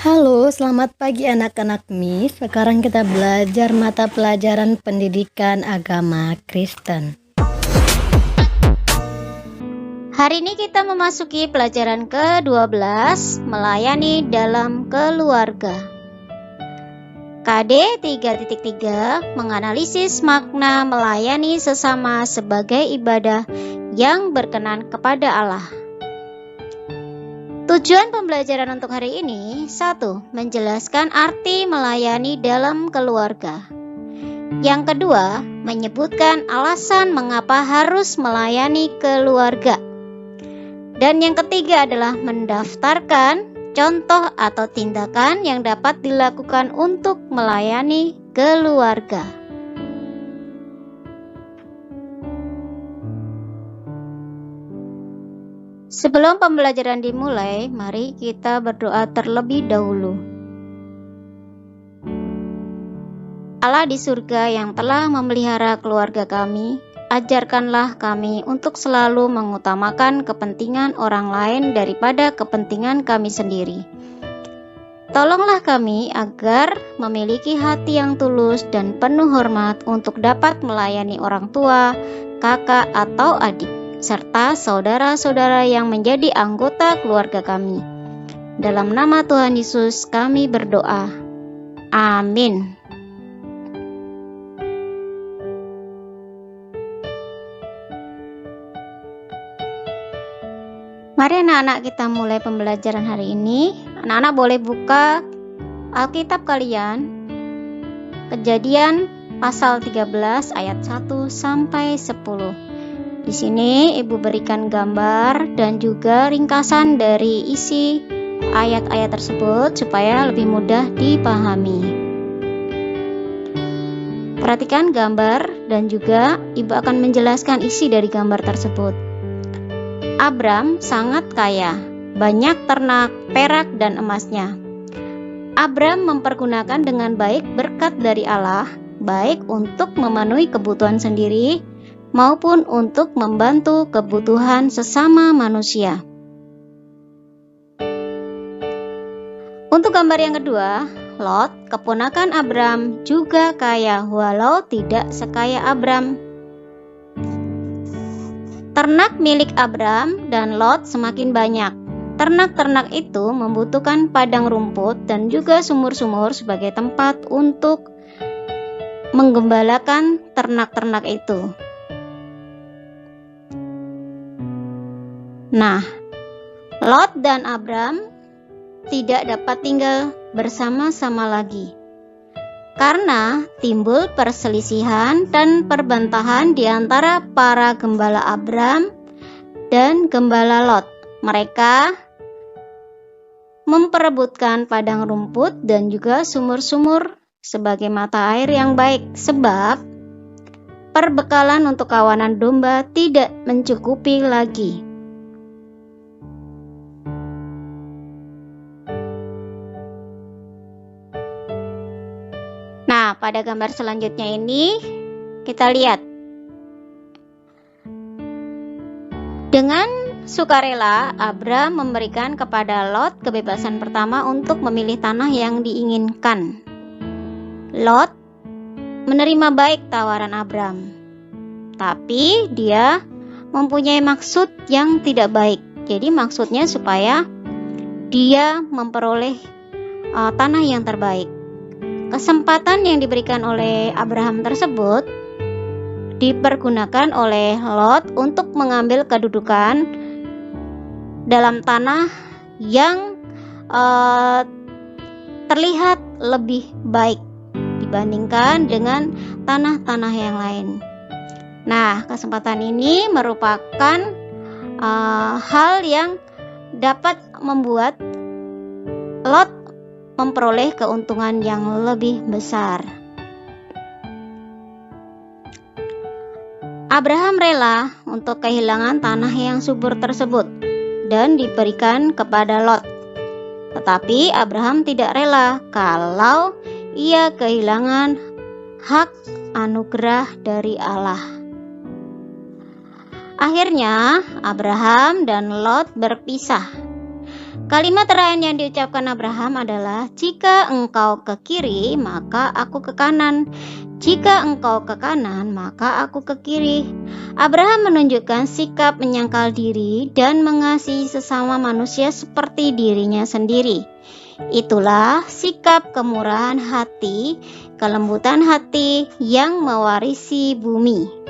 Halo, selamat pagi anak-anak MIS. Sekarang kita belajar mata pelajaran pendidikan agama Kristen. Hari ini kita memasuki pelajaran ke-12, melayani dalam keluarga. KD 3.3 menganalisis makna melayani sesama sebagai ibadah yang berkenan kepada Allah. Tujuan pembelajaran untuk hari ini: 1. Menjelaskan arti melayani dalam keluarga. Yang kedua, menyebutkan alasan mengapa harus melayani keluarga. Dan yang ketiga adalah mendaftarkan contoh atau tindakan yang dapat dilakukan untuk melayani keluarga. Sebelum pembelajaran dimulai, mari kita berdoa terlebih dahulu. Allah di surga yang telah memelihara keluarga kami, ajarkanlah kami untuk selalu mengutamakan kepentingan orang lain daripada kepentingan kami sendiri. Tolonglah kami agar memiliki hati yang tulus dan penuh hormat untuk dapat melayani orang tua, kakak atau adik, serta saudara-saudara yang menjadi anggota keluarga kami. Dalam nama Tuhan Yesus kami berdoa. Amin. Mari anak-anak kita mulai pembelajaran hari ini. Anak-anak boleh buka Alkitab kalian, Kejadian pasal 13 ayat 1 sampai 10. Di sini Ibu berikan gambar dan juga ringkasan dari isi ayat-ayat tersebut supaya lebih mudah dipahami. Perhatikan gambar dan juga Ibu akan menjelaskan isi dari gambar tersebut. Abram sangat kaya, banyak ternak, perak dan emasnya. Abram mempergunakan dengan baik berkat dari Allah, baik untuk memenuhi kebutuhan sendiri maupun untuk membantu kebutuhan sesama manusia. Untuk gambar yang kedua, Lot, keponakan Abram, juga kaya walau tidak sekaya Abram. Ternak milik Abram dan Lot semakin banyak. Ternak-ternak itu membutuhkan padang rumput dan juga sumur-sumur sebagai tempat untuk menggembalakan ternak-ternak itu. Nah, Lot dan Abram tidak dapat tinggal bersama-sama lagi karena timbul perselisihan dan perbantahan di antara para gembala Abram dan gembala Lot. Mereka memperebutkan padang rumput dan juga sumur-sumur sebagai mata air yang baik, sebab perbekalan untuk kawanan domba tidak mencukupi lagi. Nah, pada gambar selanjutnya ini kita lihat. Dengan sukarela, Abram memberikan kepada Lot kebebasan pertama untuk memilih tanah yang diinginkan. Lot menerima baik tawaran Abram, tapi dia mempunyai maksud yang tidak baik. Jadi maksudnya supaya dia memperoleh tanah yang terbaik. Kesempatan yang diberikan oleh Abraham tersebut dipergunakan oleh Lot untuk mengambil kedudukan dalam tanah yang terlihat lebih baik dibandingkan dengan tanah-tanah yang lain. Nah, kesempatan ini merupakan hal yang dapat membuat Lot memperoleh keuntungan yang lebih besar. Abraham rela untuk kehilangan tanah yang subur tersebut dan diberikan kepada Lot. Tetapi Abraham tidak rela kalau ia kehilangan hak anugerah dari Allah. Akhirnya Abraham dan Lot berpisah. Kalimat terakhir yang diucapkan Abraham adalah, "Jika engkau ke kiri, maka aku ke kanan. Jika engkau ke kanan, maka aku ke kiri." Abraham menunjukkan sikap menyangkal diri dan mengasihi sesama manusia seperti dirinya sendiri. Itulah sikap kemurahan hati, kelembutan hati yang mewarisi bumi.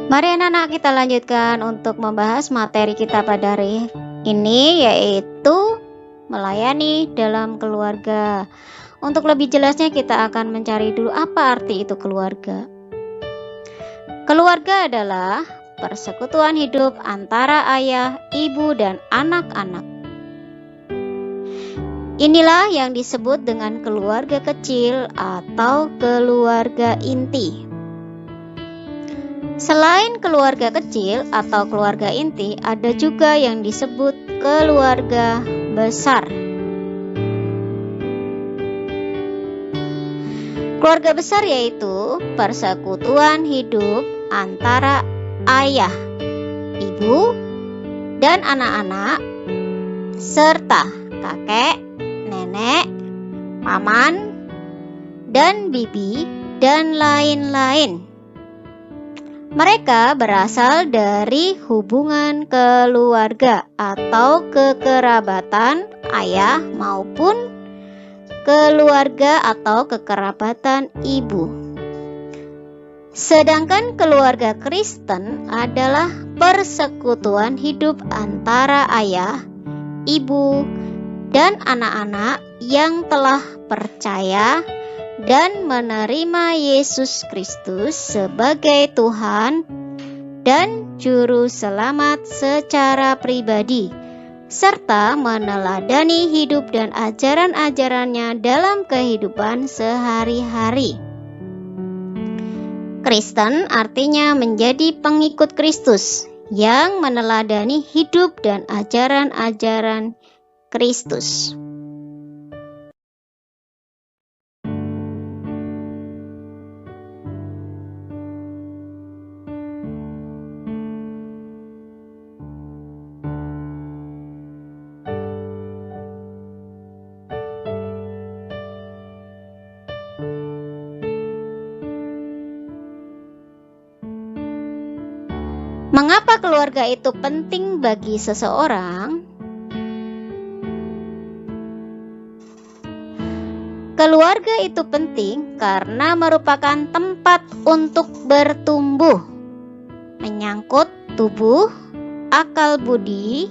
Mari anak-anak, kita lanjutkan untuk membahas materi kita pada hari ini, yaitu melayani dalam keluarga. Untuk lebih jelasnya kita akan mencari dulu apa arti itu keluarga. Keluarga adalah persekutuan hidup antara ayah, ibu, dan anak-anak. Inilah yang disebut dengan keluarga kecil atau keluarga inti. Selain keluarga kecil atau keluarga inti, ada juga yang disebut keluarga besar. Keluarga besar yaitu persekutuan hidup antara ayah, ibu, dan anak-anak, serta kakek, nenek, paman, dan bibi, dan lain-lain. Mereka berasal dari hubungan keluarga atau kekerabatan ayah maupun keluarga atau kekerabatan ibu. Sedangkan keluarga Kristen adalah persekutuan hidup antara ayah, ibu, dan anak-anak yang telah percaya dan menerima Yesus Kristus sebagai Tuhan dan Juru Selamat secara pribadi, serta meneladani hidup dan ajaran-ajarannya dalam kehidupan sehari-hari. Kristen artinya menjadi pengikut Kristus yang meneladani hidup dan ajaran-ajaran Kristus. Mengapa keluarga itu penting bagi seseorang? Keluarga itu penting karena merupakan tempat untuk bertumbuh, menyangkut tubuh, akal budi,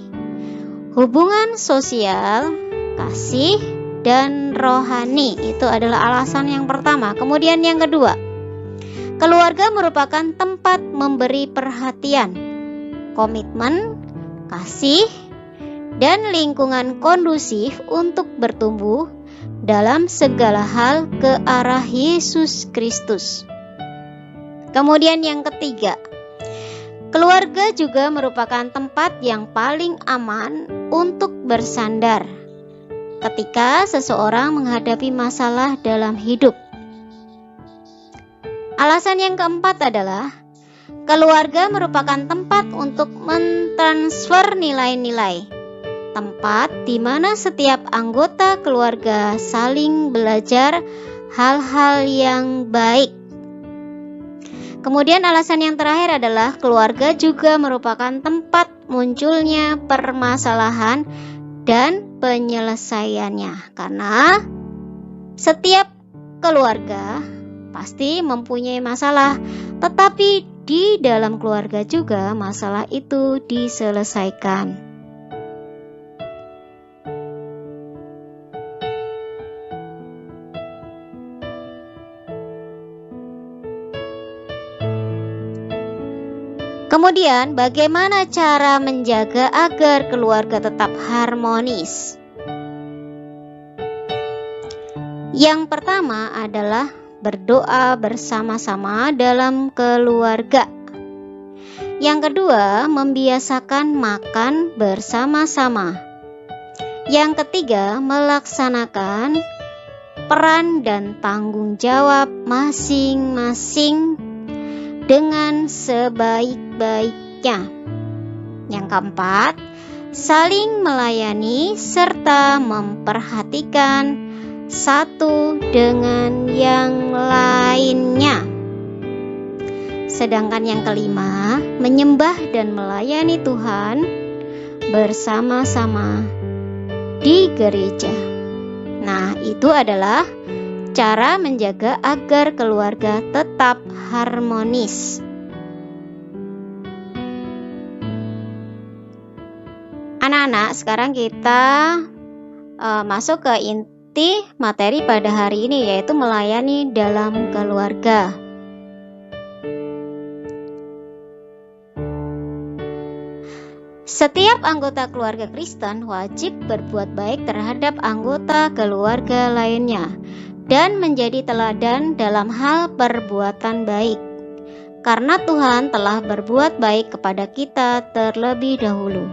hubungan sosial, kasih, dan rohani. Itu adalah alasan yang pertama. Kemudian yang kedua, keluarga merupakan tempat memberi perhatian, komitmen, kasih, dan lingkungan kondusif untuk bertumbuh dalam segala hal ke arah Yesus Kristus. Kemudian yang ketiga, keluarga juga merupakan tempat yang paling aman untuk bersandar ketika seseorang menghadapi masalah dalam hidup. Alasan yang keempat adalah keluarga merupakan tempat untuk mentransfer nilai-nilai, tempat di mana setiap anggota keluarga saling belajar hal-hal yang baik. Kemudian alasan yang terakhir adalah keluarga juga merupakan tempat munculnya permasalahan dan penyelesaiannya, karena setiap keluarga pasti mempunyai masalah, tetapi di dalam keluarga juga masalah itu diselesaikan. Kemudian, bagaimana cara menjaga agar keluarga tetap harmonis? Yang pertama adalah berdoa bersama-sama dalam keluarga. Yang kedua, membiasakan makan bersama-sama. Yang ketiga, melaksanakan peran dan tanggung jawab masing-masing dengan sebaik-baiknya. Yang keempat, saling melayani serta memperhatikan satu dengan yang lainnya. Sedangkan yang kelima, menyembah dan melayani Tuhan bersama-sama di gereja. Nah, itu adalah cara menjaga agar keluarga tetap harmonis. Anak-anak, sekarang kita masuk ke inti materi pada hari ini, yaitu melayani dalam keluarga. Setiap anggota keluarga Kristen wajib berbuat baik terhadap anggota keluarga lainnya dan menjadi teladan dalam hal perbuatan baik, karena Tuhan telah berbuat baik kepada kita terlebih dahulu.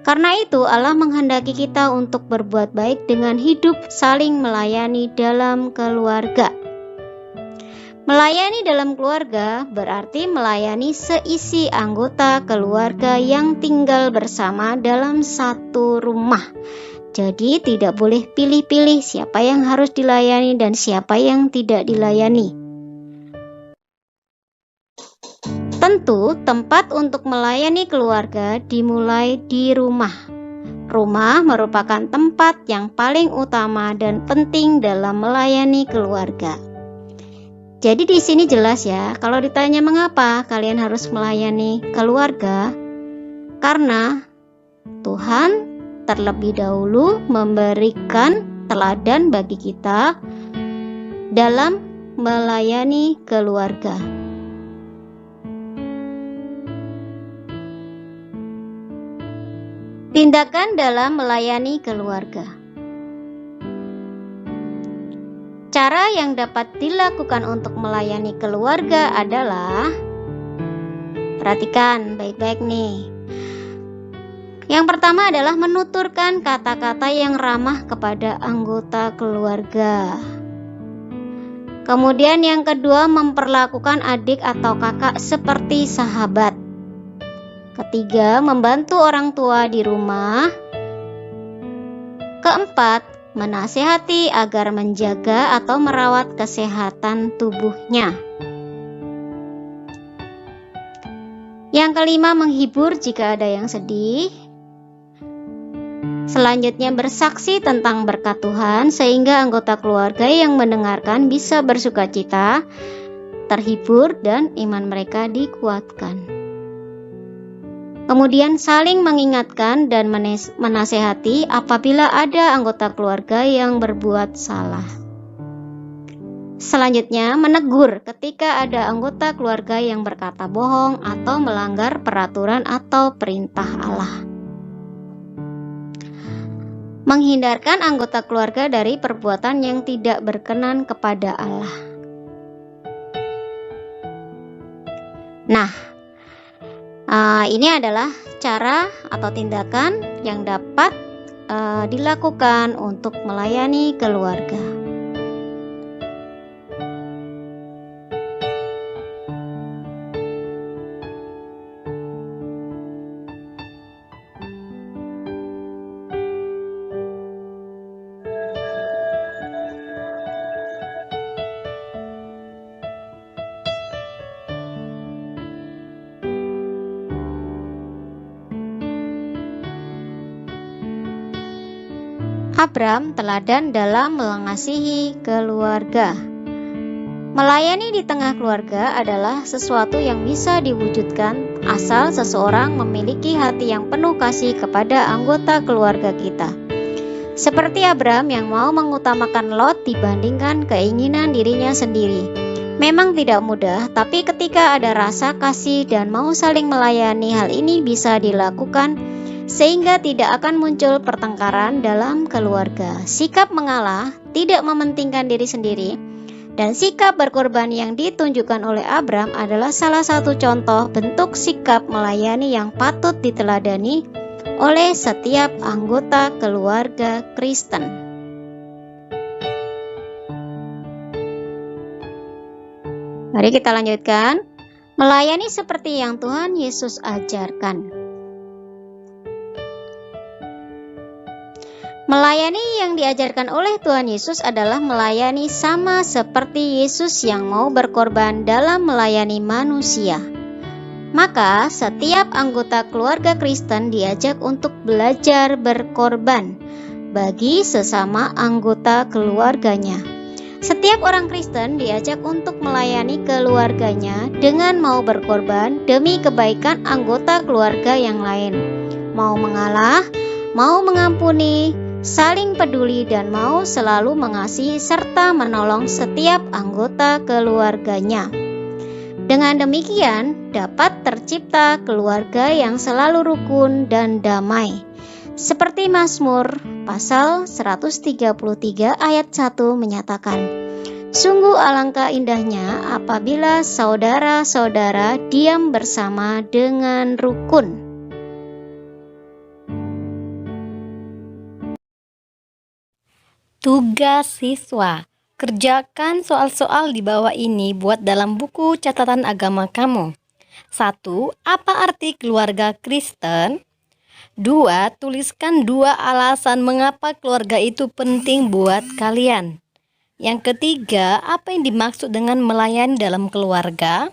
Karena itu Allah menghendaki kita untuk berbuat baik dengan hidup saling melayani dalam keluarga. Melayani dalam keluarga berarti melayani seisi anggota keluarga yang tinggal bersama dalam satu rumah. Jadi tidak boleh pilih-pilih siapa yang harus dilayani dan siapa yang tidak dilayani. Tentu tempat untuk melayani keluarga dimulai di rumah. Rumah merupakan tempat yang paling utama dan penting dalam melayani keluarga. Jadi di sini jelas ya, kalau ditanya mengapa kalian harus melayani keluarga, karena Tuhan terlebih dahulu memberikan teladan bagi kita dalam melayani keluarga. Tindakan dalam melayani keluarga. Cara yang dapat dilakukan untuk melayani keluarga adalah, perhatikan baik-baik nih. Yang pertama adalah menuturkan kata-kata yang ramah kepada anggota keluarga. Kemudian yang kedua, memperlakukan adik atau kakak seperti sahabat. Ketiga, membantu orang tua di rumah. Keempat, menasihati agar menjaga atau merawat kesehatan tubuhnya. Yang kelima, menghibur jika ada yang sedih. Selanjutnya, bersaksi tentang berkat Tuhan sehingga anggota keluarga yang mendengarkan bisa bersukacita, terhibur, dan iman mereka dikuatkan. Kemudian saling mengingatkan dan menasehati apabila ada anggota keluarga yang berbuat salah. Selanjutnya, menegur ketika ada anggota keluarga yang berkata bohong atau melanggar peraturan atau perintah Allah. Menghindarkan anggota keluarga dari perbuatan yang tidak berkenan kepada Allah. Nah, ini adalah cara atau tindakan yang dapat dilakukan untuk melayani keluarga. Abram teladan dalam mengasihi keluarga. Melayani di tengah keluarga adalah sesuatu yang bisa diwujudkan asal seseorang memiliki hati yang penuh kasih kepada anggota keluarga kita. Seperti Abram yang mau mengutamakan Lot dibandingkan keinginan dirinya sendiri. Memang tidak mudah, tapi ketika ada rasa kasih dan mau saling melayani, hal ini bisa dilakukan sehingga tidak akan muncul pertengkaran dalam keluarga. Sikap mengalah, tidak mementingkan diri sendiri, dan sikap berkorban yang ditunjukkan oleh Abram adalah salah satu contoh bentuk sikap melayani yang patut diteladani oleh setiap anggota keluarga Kristen. Mari kita lanjutkan. Melayani seperti yang Tuhan Yesus ajarkan. Melayani yang diajarkan oleh Tuhan Yesus adalah melayani sama seperti Yesus yang mau berkorban dalam melayani manusia. Maka setiap anggota keluarga Kristen diajak untuk belajar berkorban bagi sesama anggota keluarganya. Setiap orang Kristen diajak untuk melayani keluarganya dengan mau berkorban demi kebaikan anggota keluarga yang lain. Mau mengalah, mau mengampuni, saling peduli, dan mau selalu mengasihi serta menolong setiap anggota keluarganya. Dengan demikian, dapat tercipta keluarga yang selalu rukun dan damai. Seperti Mazmur pasal 133 ayat 1 menyatakan, "Sungguh alangkah indahnya apabila saudara-saudara diam bersama dengan rukun." Tugas siswa. Kerjakan soal-soal di bawah ini buat dalam buku catatan agama kamu. 1. Apa arti keluarga Kristen? 2. Tuliskan 2 alasan mengapa keluarga itu penting buat kalian. Yang ketiga, apa yang dimaksud dengan melayani dalam keluarga?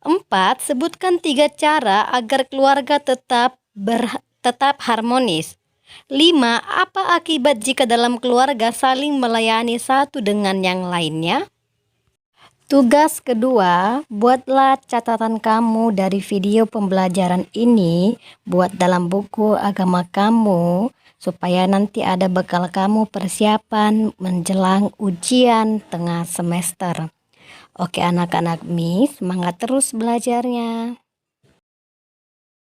4. Sebutkan 3 cara agar keluarga tetap harmonis. 5. Apa akibat jika dalam keluarga saling melayani satu dengan yang lainnya? Tugas kedua, buatlah catatan kamu dari video pembelajaran ini buat dalam buku agama kamu supaya nanti ada bekal kamu persiapan menjelang ujian tengah semester. Oke anak-anak Miss, semangat terus belajarnya.